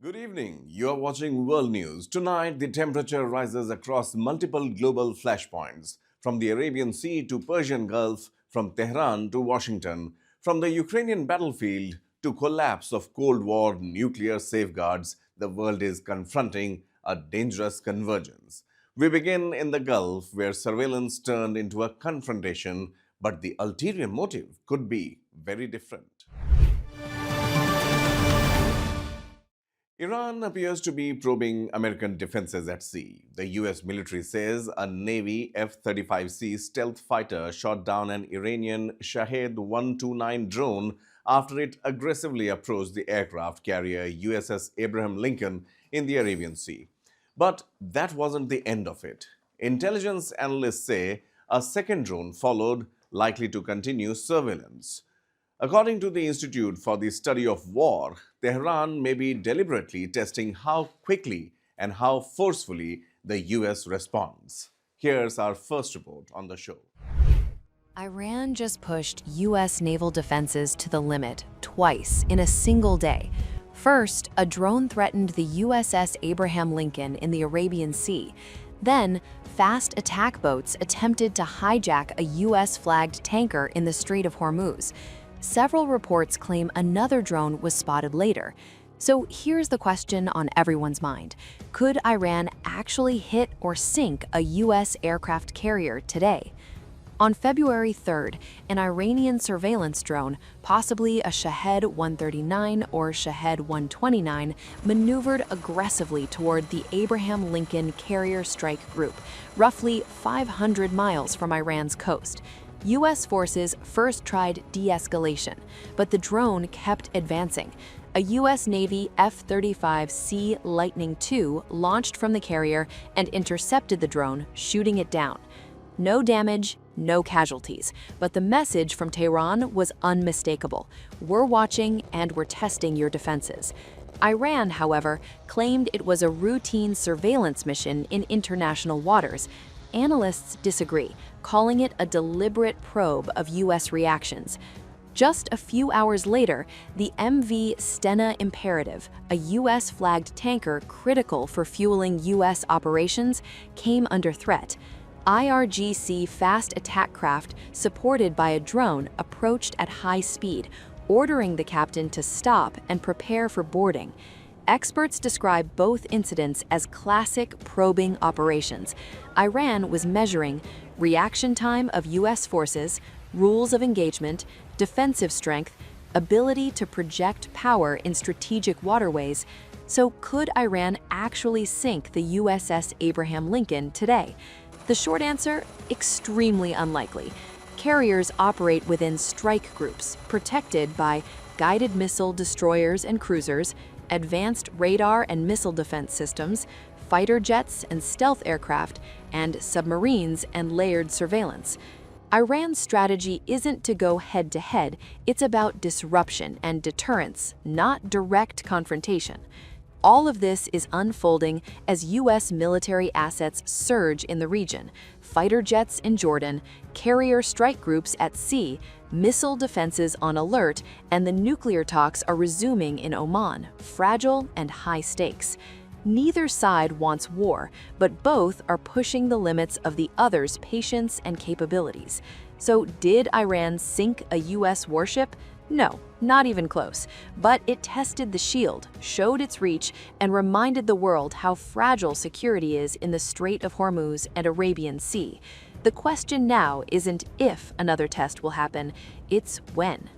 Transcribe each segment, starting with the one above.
Good evening. You are watching World News. Tonight, the temperature rises across multiple global flashpoints, from the Arabian Sea to Persian Gulf, from Tehran to Washington, from the Ukrainian battlefield to collapse of Cold War nuclear safeguards. The world is confronting a dangerous convergence. We begin in the Gulf, where surveillance turned into a confrontation, but the ulterior motive could be very different. Iran appears to be probing American defenses at sea. The US military says a Navy F-35C stealth fighter shot down an Iranian Shahed 129 drone after it aggressively approached the aircraft carrier USS Abraham Lincoln in the Arabian Sea. But that wasn't the end of it. Intelligence analysts say a second drone followed, likely to continue surveillance. According to the Institute for the Study of War, Tehran may be deliberately testing how quickly and how forcefully the US responds. Here's our first report on the show. Iran just pushed U.S. naval defenses to the limit twice in a single day. First, a drone threatened the USS Abraham Lincoln in the Arabian Sea. Then, fast attack boats attempted to hijack a U.S.-flagged tanker in the Strait of Hormuz. Several reports claim another drone was spotted later. So here's the question on everyone's mind. Could Iran actually hit or sink a U.S. aircraft carrier today? On February 3rd, an Iranian surveillance drone, possibly a Shahed 139 or Shahed 129, maneuvered aggressively toward the Abraham Lincoln Carrier Strike Group, roughly 500 miles from Iran's coast. U.S. forces first tried de-escalation, but the drone kept advancing. A U.S. Navy F-35C Lightning II launched from the carrier and intercepted the drone, shooting it down. No damage, no casualties, but the message from Tehran was unmistakable. We're watching and we're testing your defenses. Iran, however, claimed it was a routine surveillance mission in international waters. Analysts disagree, calling it a deliberate probe of U.S. reactions. Just a few hours later, the MV Stena Imperative, a U.S.-flagged tanker critical for fueling U.S. operations, came under threat. IRGC fast attack craft, supported by a drone, approached at high speed, ordering the captain to stop and prepare for boarding. Experts describe both incidents as classic probing operations. Iran was measuring reaction time of U.S. forces, rules of engagement, defensive strength, ability to project power in strategic waterways. So could Iran actually sink the USS Abraham Lincoln today? The short answer, extremely unlikely. Carriers operate within strike groups, protected by guided missile destroyers and cruisers, advanced radar and missile defense systems, fighter jets and stealth aircraft, and submarines and layered surveillance. Iran's strategy isn't to go head-to-head, it's about disruption and deterrence, not direct confrontation. All of this is unfolding as U.S. military assets surge in the region. Fighter jets in Jordan, carrier strike groups at sea, missile defenses on alert, and the nuclear talks are resuming in Oman, fragile and high stakes. Neither side wants war, but both are pushing the limits of the other's patience and capabilities. So did Iran sink a U.S. warship? No, not even close. But it tested the shield, showed its reach, and reminded the world how fragile security is in the Strait of Hormuz and Arabian Sea. The question now isn't if another test will happen, it's when.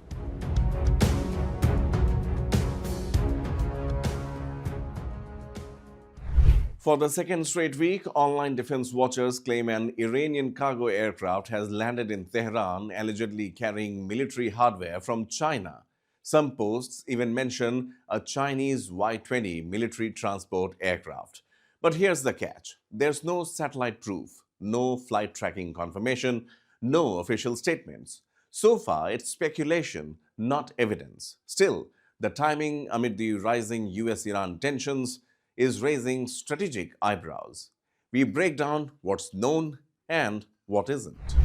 For the second straight week, online defense watchers claim an Iranian cargo aircraft has landed in Tehran, allegedly carrying military hardware from China. Some posts even mention a Chinese Y-20 military transport aircraft. But here's the catch. There's no satellite proof, no flight tracking confirmation, no official statements. So far, it's speculation, not evidence. Still, the timing amid the rising US-Iran tensions is raising strategic eyebrows. We break down what's known and what isn't.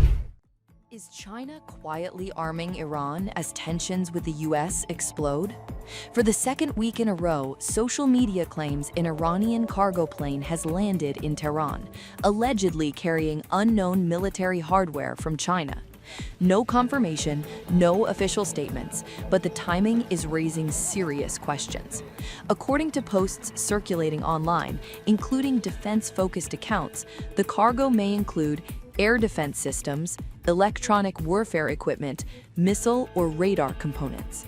Is China quietly arming Iran as tensions with the US explode? For the second week in a row, social media claims an Iranian cargo plane has landed in Tehran, allegedly carrying unknown military hardware from China. No confirmation, no official statements, but the timing is raising serious questions. According to posts circulating online, including defense-focused accounts, the cargo may include air defense systems, electronic warfare equipment, missile or radar components.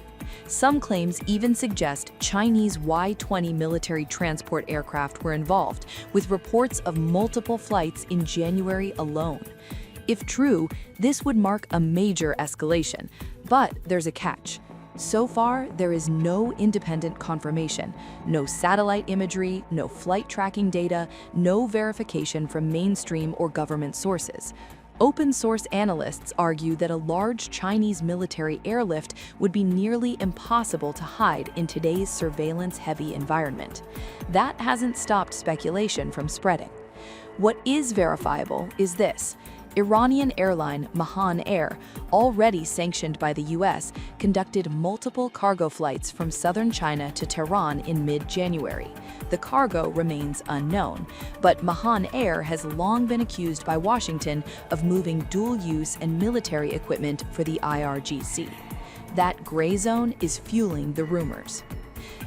Some claims even suggest Chinese Y-20 military transport aircraft were involved, with reports of multiple flights in January alone. If true, this would mark a major escalation, but there's a catch. So far, there is no independent confirmation, no satellite imagery, no flight tracking data, no verification from mainstream or government sources. Open-source analysts argue that a large Chinese military airlift would be nearly impossible to hide in today's surveillance-heavy environment. That hasn't stopped speculation from spreading. What is verifiable is this. Iranian airline Mahan Air, already sanctioned by the US, conducted multiple cargo flights from southern China to Tehran in mid-January. The cargo remains unknown, but Mahan Air has long been accused by Washington of moving dual-use and military equipment for the IRGC. That gray zone is fueling the rumors.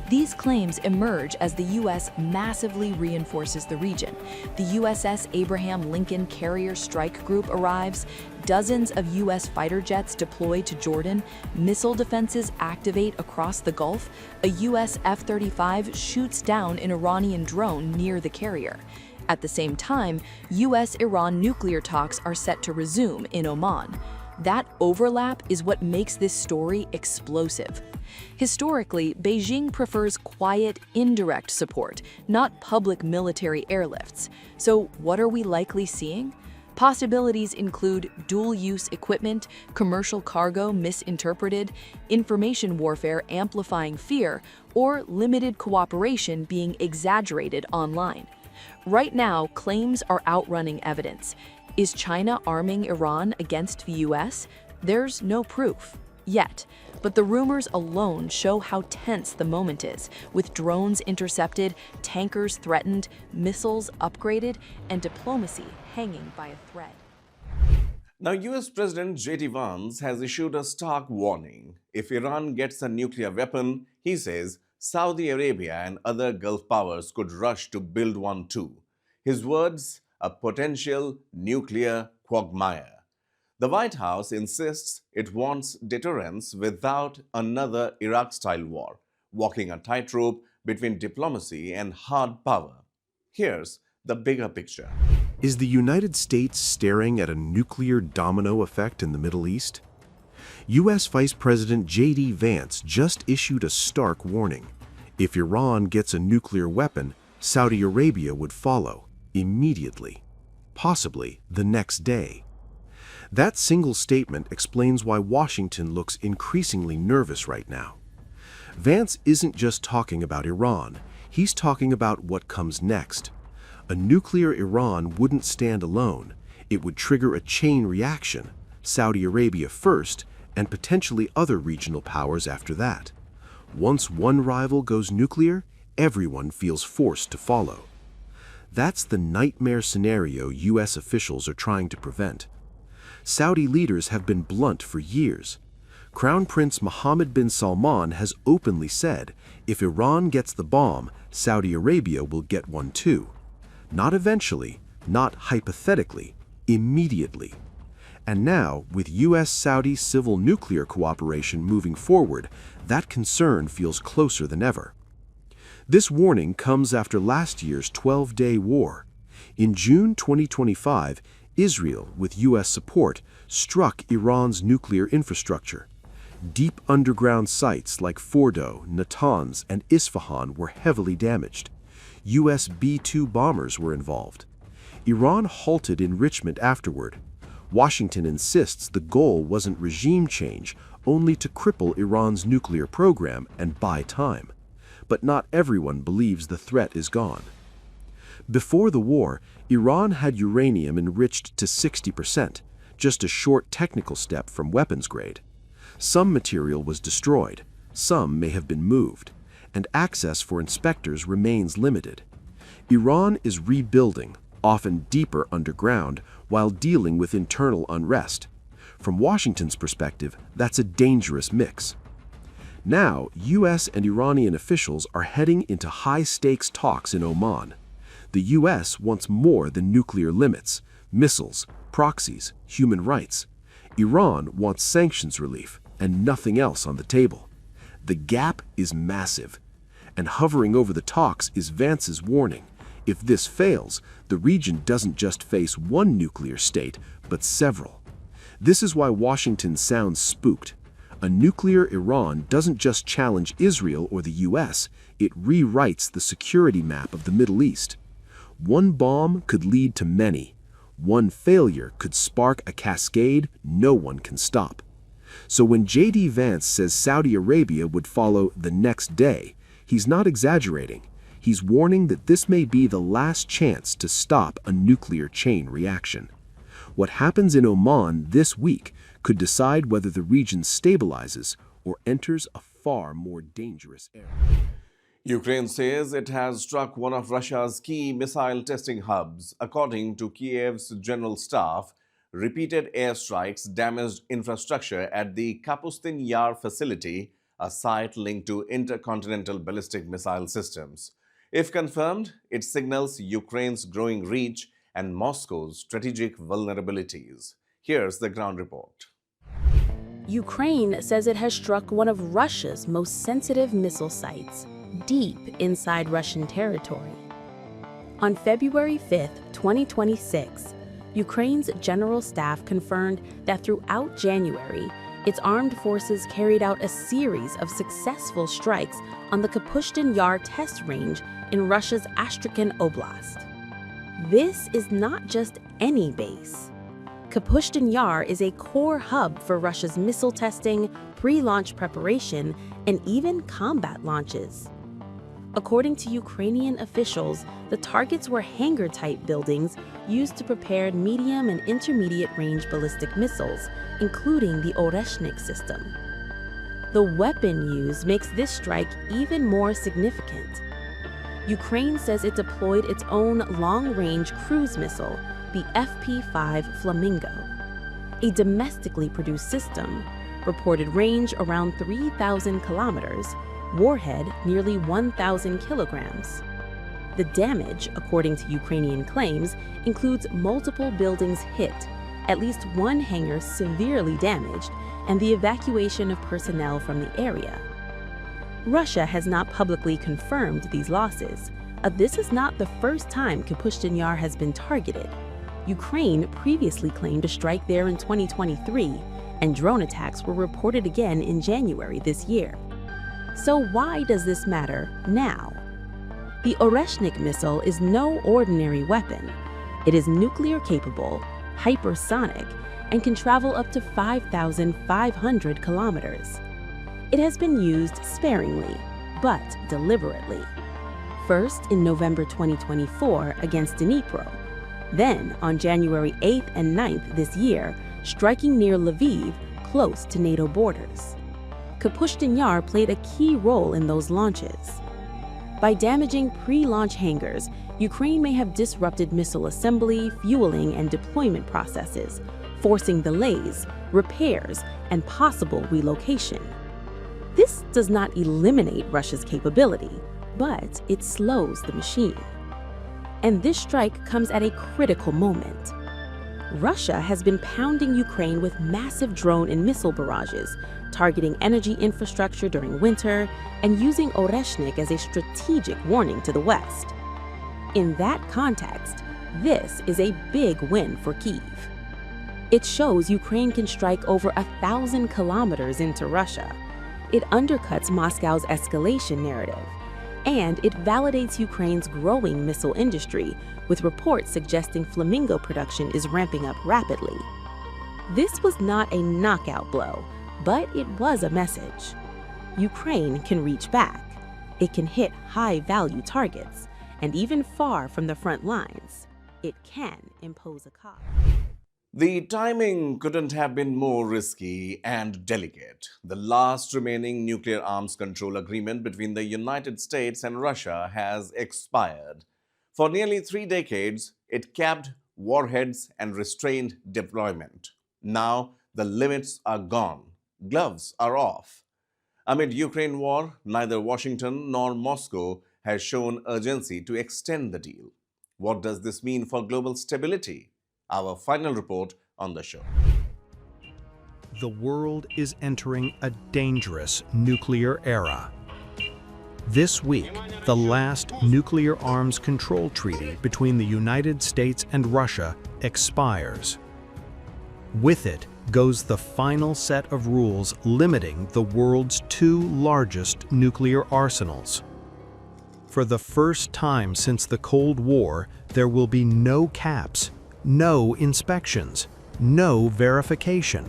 These claims emerge as the U.S. massively reinforces the region. The USS Abraham Lincoln Carrier Strike Group arrives, dozens of U.S. fighter jets deploy to Jordan, missile defenses activate across the Gulf, a U.S. F-35 shoots down an Iranian drone near the carrier. At the same time, U.S.-Iran nuclear talks are set to resume in Oman. That overlap is what makes this story explosive. Historically, Beijing prefers quiet, indirect support, not public military airlifts. So what are we likely seeing? Possibilities include dual-use equipment, commercial cargo misinterpreted, information warfare amplifying fear, or limited cooperation being exaggerated online. Right now, claims are outrunning evidence. Is China arming Iran against the US? There's no proof, yet. But the rumors alone show how tense the moment is, with drones intercepted, tankers threatened, missiles upgraded, and diplomacy hanging by a thread. Now, US President J.D. Vance has issued a stark warning. If Iran gets a nuclear weapon, he says, Saudi Arabia and other Gulf powers could rush to build one too. His words, a potential nuclear quagmire. The White House insists it wants deterrence without another Iraq-style war, walking a tightrope between diplomacy and hard power. Here's the bigger picture. Is the United States staring at a nuclear domino effect in the Middle East? U.S. Vice President J.D. Vance just issued a stark warning. If Iran gets a nuclear weapon, Saudi Arabia would follow, immediately, possibly the next day. That single statement explains why Washington looks increasingly nervous right now. Vance isn't just talking about Iran, he's talking about what comes next. A nuclear Iran wouldn't stand alone. It would trigger a chain reaction, Saudi Arabia first, and potentially other regional powers after that. Once one rival goes nuclear, everyone feels forced to follow. That's the nightmare scenario U.S. officials are trying to prevent. Saudi leaders have been blunt for years. Crown Prince Mohammed bin Salman has openly said, if Iran gets the bomb, Saudi Arabia will get one too. Not eventually, not hypothetically, immediately. And now, with U.S.-Saudi civil nuclear cooperation moving forward, that concern feels closer than ever. This warning comes after last year's 12-day war. In June 2025, Israel, with U.S. support, struck Iran's nuclear infrastructure. Deep underground sites like Fordo, Natanz, and Isfahan were heavily damaged. U.S. B-2 bombers were involved. Iran halted enrichment afterward. Washington insists the goal wasn't regime change, only to cripple Iran's nuclear program and buy time. But not everyone believes the threat is gone. Before the war, Iran had uranium enriched to 60%, just a short technical step from weapons grade. Some material was destroyed, some may have been moved, and access for inspectors remains limited. Iran is rebuilding, often deeper underground, while dealing with internal unrest. From Washington's perspective, that's a dangerous mix. Now, U.S. and Iranian officials are heading into high-stakes talks in Oman. The U.S. wants more than nuclear limits, missiles, proxies, human rights. Iran wants sanctions relief and nothing else on the table. The gap is massive. And hovering over the talks is Vance's warning. If this fails, the region doesn't just face one nuclear state, but several. This is why Washington sounds spooked. A nuclear Iran doesn't just challenge Israel or the U.S., it rewrites the security map of the Middle East. One bomb could lead to many. One failure could spark a cascade no one can stop. So when J.D. Vance says Saudi Arabia would follow the next day, he's not exaggerating. He's warning that this may be the last chance to stop a nuclear chain reaction. What happens in Oman this week could decide whether the region stabilizes or enters a far more dangerous era. Ukraine says it has struck one of Russia's key missile testing hubs. According to Kiev's general staff, repeated airstrikes damaged infrastructure at the Kapustin Yar facility, a site linked to intercontinental ballistic missile systems. If confirmed, it signals Ukraine's growing reach and Moscow's strategic vulnerabilities. Here's the ground report. Ukraine says it has struck one of Russia's most sensitive missile sites, deep inside Russian territory. On February 5, 2026, Ukraine's general staff confirmed that throughout January, its armed forces carried out a series of successful strikes on the Kapustin Yar test range in Russia's Astrakhan Oblast. This is not just any base. Kapustin Yar is a core hub for Russia's missile testing, pre-launch preparation, and even combat launches. According to Ukrainian officials, the targets were hangar-type buildings used to prepare medium and intermediate-range ballistic missiles, including the Oreshnik system. The weapon used makes this strike even more significant. Ukraine says it deployed its own long-range cruise missile, the FP-5 Flamingo, a domestically produced system, reported range around 3,000 kilometers, warhead nearly 1,000 kilograms. The damage, according to Ukrainian claims, includes multiple buildings hit, at least one hangar severely damaged, and the evacuation of personnel from the area. Russia has not publicly confirmed these losses. This is not the first time Kapustin Yar has been targeted. Ukraine previously claimed a strike there in 2023, and drone attacks were reported again in January this year. So why does this matter now? The Oreshnik missile is no ordinary weapon. It is nuclear capable, hypersonic, and can travel up to 5,500 kilometers. It has been used sparingly, but deliberately. First in November 2024 against Dnipro, then on January 8th and 9th this year, striking near Lviv, close to NATO borders. Kapustin Yar played a key role in those launches. By damaging pre-launch hangars, Ukraine may have disrupted missile assembly, fueling, and deployment processes, forcing delays, repairs, and possible relocation. This does not eliminate Russia's capability, but it slows the machine. And this strike comes at a critical moment. Russia has been pounding Ukraine with massive drone and missile barrages, targeting energy infrastructure during winter, and using Oreshnik as a strategic warning to the West. In that context, this is a big win for Kyiv. It shows Ukraine can strike over 1,000 kilometers into Russia. It undercuts Moscow's escalation narrative, and it validates Ukraine's growing missile industry, with reports suggesting Flamingo production is ramping up rapidly. This was not a knockout blow, but it was a message. Ukraine can reach back. It can hit high-value targets, and even far from the front lines, it can impose a cost. The timing couldn't have been more risky and delicate. The last remaining nuclear arms control agreement between the United States and Russia has expired. For nearly 3 decades, it capped warheads and restrained deployment. Now, the limits are gone. Gloves are off. Amid Ukraine war, neither Washington nor Moscow has shown urgency to extend the deal. What does this mean for global stability? Our final report on the show. The world is entering a dangerous nuclear era. This week, the last nuclear arms control treaty between the United States and Russia expires. With it goes the final set of rules limiting the world's two largest nuclear arsenals. For the first time since the Cold War, there will be no caps, no inspections, no verification.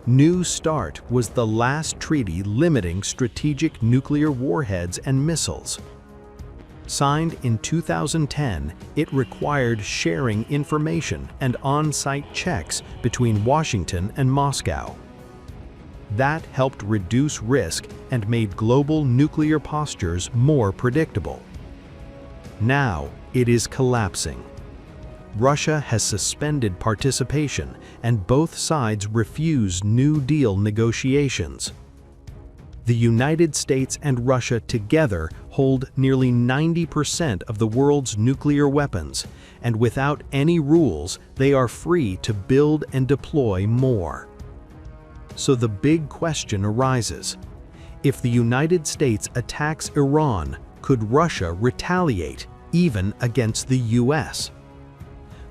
New START was the last treaty limiting strategic nuclear warheads and missiles. Signed in 2010, it required sharing information and on-site checks between Washington and Moscow. That helped reduce risk and made global nuclear postures more predictable. Now it is collapsing. Russia has suspended participation, and both sides refuse New Deal negotiations. The United States and Russia together hold nearly 90% of the world's nuclear weapons, and without any rules, they are free to build and deploy more. So the big question arises: if the United States attacks Iran, could Russia retaliate, even against the US?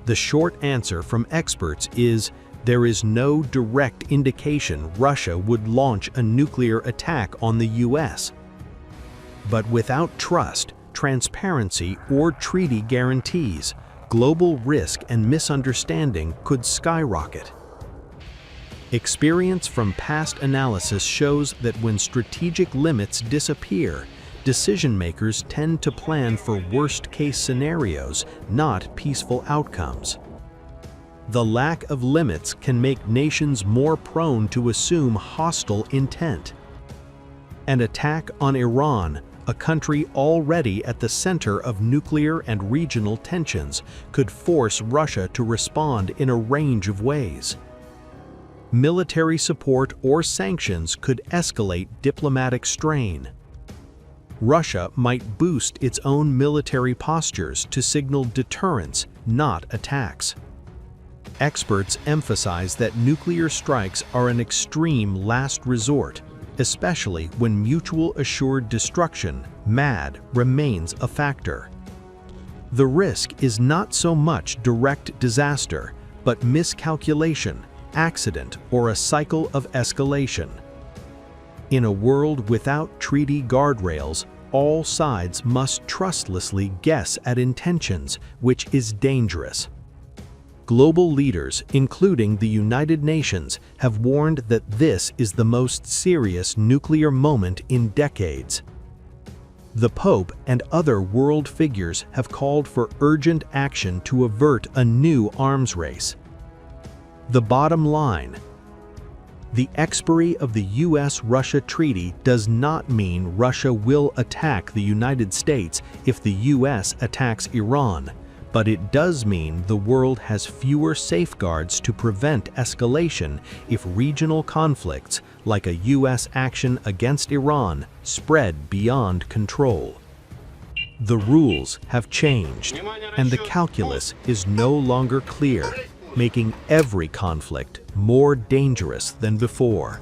The short answer from experts is there is no direct indication Russia would launch a nuclear attack on the US. But without trust, transparency, or treaty guarantees, global risk and misunderstanding could skyrocket. Experience from past analysis shows that when strategic limits disappear, decision-makers tend to plan for worst-case scenarios, not peaceful outcomes. The lack of limits can make nations more prone to assume hostile intent. An attack on Iran, a country already at the center of nuclear and regional tensions, could force Russia to respond in a range of ways. Military support or sanctions could escalate diplomatic strain. Russia might boost its own military postures to signal deterrence, not attacks. Experts emphasize that nuclear strikes are an extreme last resort, especially when mutual assured destruction, MAD, remains a factor. The risk is not so much direct disaster, but miscalculation, accident, or a cycle of escalation. In a world without treaty guardrails, all sides must trustlessly guess at intentions, which is dangerous. Global leaders, including the United Nations, have warned that this is the most serious nuclear moment in decades. The Pope and other world figures have called for urgent action to avert a new arms race. The bottom line: the expiry of the US-Russia treaty does not mean Russia will attack the United States if the US attacks Iran, but it does mean the world has fewer safeguards to prevent escalation if regional conflicts, like a US action against Iran, spread beyond control. The rules have changed, and the calculus is no longer clear, making every conflict more dangerous than before.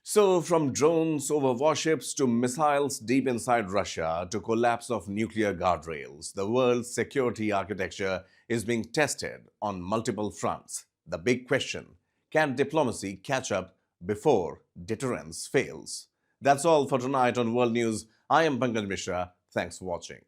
So, from drones over warships to missiles deep inside Russia to collapse of nuclear guardrails, the world's security architecture is being tested on multiple fronts. The big question: can diplomacy catch up before deterrence fails? That's all for tonight on World News. I am Pankaj Mishra. Thanks for watching.